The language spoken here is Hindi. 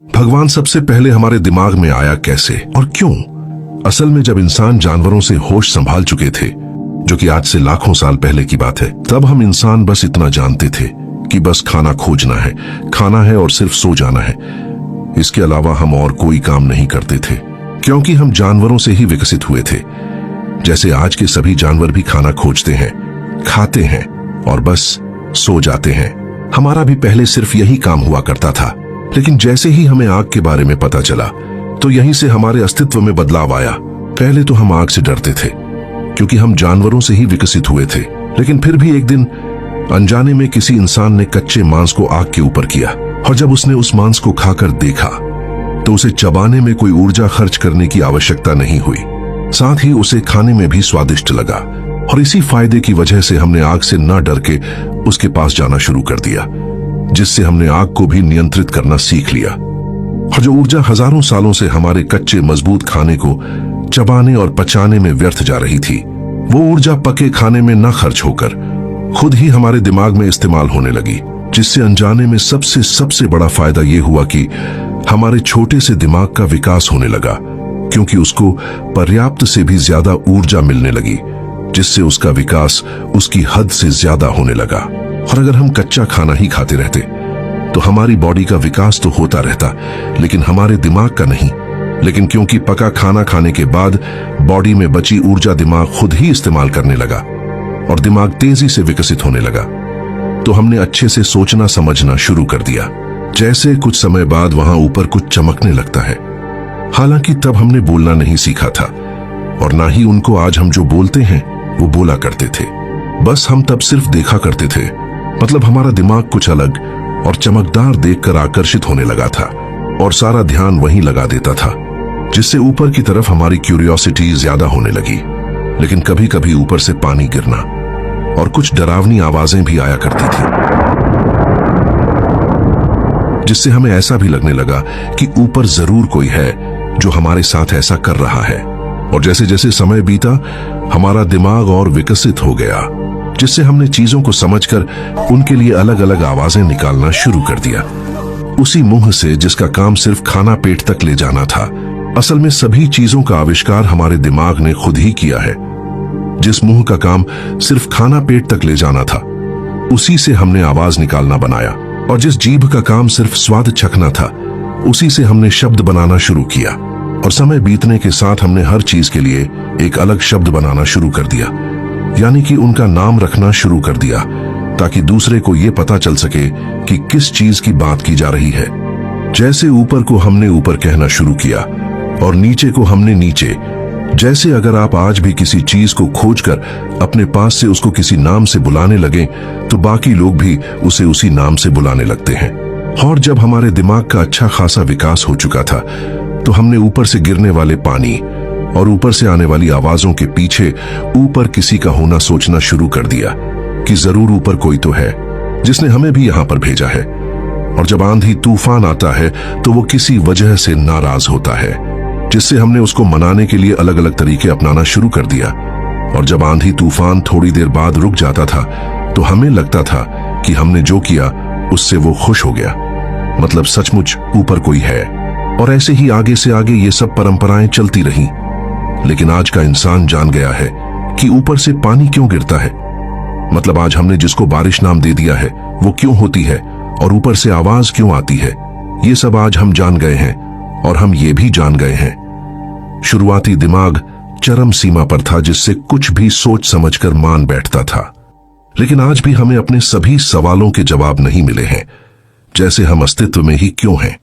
भगवान सबसे पहले हमारे दिमाग में आया कैसे और क्यों? असल में जब इंसान जानवरों से होश संभाल चुके थे, जो कि आज से लाखों साल पहले की बात है, तब हम इंसान बस इतना जानते थे कि बस खाना खोजना है, खाना है और सिर्फ सो जाना है। इसके अलावा हम और कोई काम नहीं करते थे, क्योंकि हम जानवरों से ही विकसित हुए थे। जैसे आज के सभी जानवर भी खाना खोजते हैं, खाते हैं और बस सो जाते हैं। हमारा भी पहले सिर्फ यही काम हुआ करता था, लेकिन जैसे ही हमें आग के बारे में पता चला, तो यहीं से हमारे अस्तित्व में बदलाव आया। पहले तो हम आग से डरते थे, क्योंकि हम जानवरों से ही विकसित हुए थे। लेकिन फिर भी एक दिन अनजाने में किसी इंसान ने कच्चे मांस को आग के ऊपर किया, और जब उसने उस मांस को खाकर देखा, तो उसे चबाने में कोई ऊर्जा खर्च करने की आवश्यकता नहीं हुई। साथ ही उसे खाने में भी स्वादिष्ट लगा, और इसी फायदे की वजह से हमने आग से न डर के उसके पास जाना शुरू कर दिया, जिससे हमने आग को भी नियंत्रित करना सीख लिया। और जो ऊर्जा हजारों सालों से हमारे कच्चे मजबूत खाने को चबाने और पचाने में व्यर्थ जा रही थी, वो ऊर्जा पके खाने में न खर्च होकर खुद ही हमारे दिमाग में इस्तेमाल होने लगी, जिससे अनजाने में सबसे बड़ा फायदा ये हुआ कि हमारे छोटे से दिमाग का विकास होने लगा, क्योंकि उसको पर्याप्त से भी ज्यादा ऊर्जा मिलने लगी, जिससे उसका विकास उसकी हद से ज्यादा होने लगा। और अगर हम कच्चा खाना ही खाते रहते, तो हमारी बॉडी का विकास तो होता रहता, लेकिन हमारे दिमाग का नहीं। लेकिन क्योंकि पका खाना खाने के बाद बॉडी में बची ऊर्जा दिमाग खुद ही इस्तेमाल करने लगा, और दिमाग तेजी से विकसित होने लगा, तो हमने अच्छे से सोचना समझना शुरू कर दिया। जैसे कुछ समय बाद वहां ऊपर कुछ चमकने लगता है। हालांकि तब हमने बोलना नहीं सीखा था, और ना ही उनको आज हम जो बोलते हैं वो बोला करते थे। बस हम तब सिर्फ देखा करते थे। मतलब हमारा दिमाग कुछ अलग और चमकदार देखकर आकर्षित होने लगा था, और सारा ध्यान वहीं लगा देता था, जिससे ऊपर की तरफ हमारी क्यूरियोसिटी ज्यादा होने लगी। लेकिन कभी कभी ऊपर से पानी गिरना और कुछ डरावनी आवाजें भी आया करती थी, जिससे हमें ऐसा भी लगने लगा कि ऊपर जरूर कोई है जो हमारे साथ ऐसा कर रहा है। और जैसे जैसे समय बीता, हमारा दिमाग और विकसित हो गया, जिससे हमने चीजों को समझकर उनके लिए अलग अलग आवाजें निकालना शुरू कर दिया। उसी मुंह से जिसका काम सिर्फ खाना पेट तक ले जाना था, असल में सभी चीजों का आविष्कार हमारे दिमाग ने खुद ही किया है। जिस मुंह का काम सिर्फ खाना पेट तक ले जाना था, उसी से हमने आवाज निकालना बनाया। और जिस जीभ का काम सिर्फ स्वाद चखना था, उसी से हमने शब्द बनाना शुरू किया। और समय बीतने के साथ हमने हर चीज के लिए एक अलग शब्द बनाना शुरू कर दिया, यानी कि उनका नाम रखना शुरू कर दिया, ताकि दूसरे को यह पता चल सके कि किस चीज की बात की जा रही है। जैसे ऊपर को हमने ऊपर कहना शुरू किया और नीचे को हमने नीचे। जैसे अगर आप आज भी किसी चीज को खोजकर अपने पास से उसको किसी नाम से बुलाने लगे, तो बाकी लोग भी उसे उसी नाम से बुलाने लगते हैं। और जब हमारे दिमाग का अच्छा खासा विकास हो चुका था, तो हमने ऊपर से गिरने वाले पानी और ऊपर से आने वाली आवाजों के पीछे ऊपर किसी का होना सोचना शुरू कर दिया कि जरूर ऊपर कोई तो है जिसने हमें भी यहां पर भेजा है। और जब आंधी तूफान आता है, तो वो किसी वजह से नाराज होता है, जिससे हमने उसको मनाने के लिए अलग अलग तरीके अपनाना शुरू कर दिया। और जब आंधी तूफान थोड़ी देर बाद रुक जाता था, तो हमें लगता था कि हमने जो किया उससे वो खुश हो गया, मतलब सचमुच ऊपर कोई है। और ऐसे ही आगे से आगे ये सब परंपराएं चलती रहीं। लेकिन आज का इंसान जान गया है कि ऊपर से पानी क्यों गिरता है, मतलब आज हमने जिसको बारिश नाम दे दिया है वो क्यों होती है, और ऊपर से आवाज क्यों आती है। ये सब आज हम जान गए हैं, और हम ये भी जान गए हैं, शुरुआती दिमाग चरम सीमा पर था, जिससे कुछ भी सोच समझकर मान बैठता था। लेकिन आज भी हमें अपने सभी सवालों के जवाब नहीं मिले हैं, जैसे हम अस्तित्व में ही क्यों हैं।